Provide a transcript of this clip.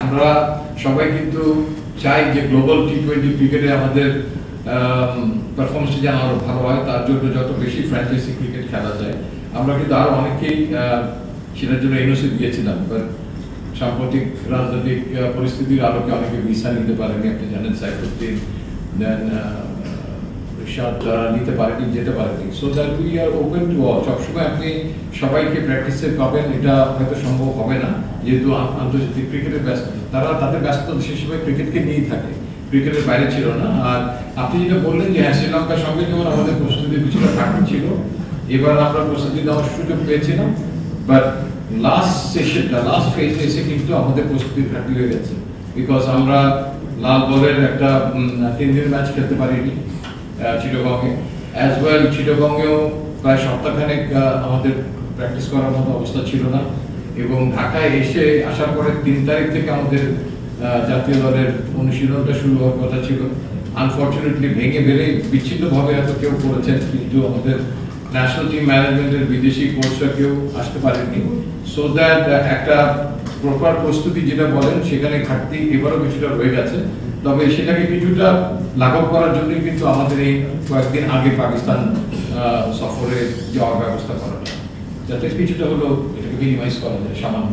আমরা সবাই কিন্তু চাই যে গ্লোবাল টি20 ক্রিকেটে আমাদের পারফরমেন্স যেন আরো ভালো হয়, তার জন্য যত বেশি ফ্র্যাঞ্চাইজি ক্রিকেট খেলা যায়। আমরা কিন্তু আরো অনেকেই সেটার জন্য এনওসি দিয়েছিলাম, বাট সাম্প্রতিক রাজনৈতিক পরিস্থিতির আলোকে অনেকে ভিসা নিতে পারেনি। আপনি জানেন সাইফুদ্দিন, দেন রিশাদ, যারা নিতে পারেনি, যেতে পারেনি। So that we are open to all. সবসময় আপনি সবাইকে প্র্যাকটিসে পাবেন এটা হয়তো সম্ভব হবে না, যেহেতু আন্তর্জাতিক ক্রিকেটের ব্যস্ত, তারা তাদের ব্যস্ত সেই সময় ক্রিকেটকে নিয়েই থাকে, ক্রিকেটের বাইরে ছিল না। আর আপনি যেটা বললেন যে শ্রীলঙ্কার সঙ্গে যেমন আমাদের প্রস্তুতি কিছুটা ঘাটতি ছিল, এবার আমরা প্রস্তুতি নেওয়ার সুযোগ পেয়েছিলাম, বাট লাস্ট সেশনটা, লাস্ট ফেজে এসে কিন্তু আমাদের প্রস্তুতির ঘাটতি হয়ে গেছে, বিকজ আমরা লাল বলের একটা 3 দিন ম্যাচ খেলতে পারিনি চিটাগংয়ে, অ্যাজ ওয়েল চিটাগংয়েও প্রায় সপ্তাহখানেক আমাদের প্র্যাকটিস করার মতো অবস্থা ছিল না, এবং ঢাকায় আসার পরে 3 তারিখ থেকে আমাদের জাতীয় দলের অনুশীলনটা শুরু হওয়ার কথা ছিল। আনফর্চুনেটলি ভেঙে বেড়ে বিচ্ছিন্নভাবে হয়তো কেউ করেছেন, কিন্তু আমাদের ন্যাশনাল টিম ম্যানেজমেন্টের বিদেশি কোচরা কেউ আসতে পারেননি। সো দ্যাট একটা প্রপার প্রস্তুতি যেটা বলেন সেখানে ঘাটতি এবারও কিছুটা রয়ে গেছে, তবে সেটাকে কিছুটা লাঘব করার জন্য কিন্তু আমাদের এই কয়েকদিন আগে পাকিস্তান সফরে যাওয়ার ব্যবস্থা করা, যাতে কিছুটা হলো এটাকে মিনিমাইজ করা যায় সামান্য।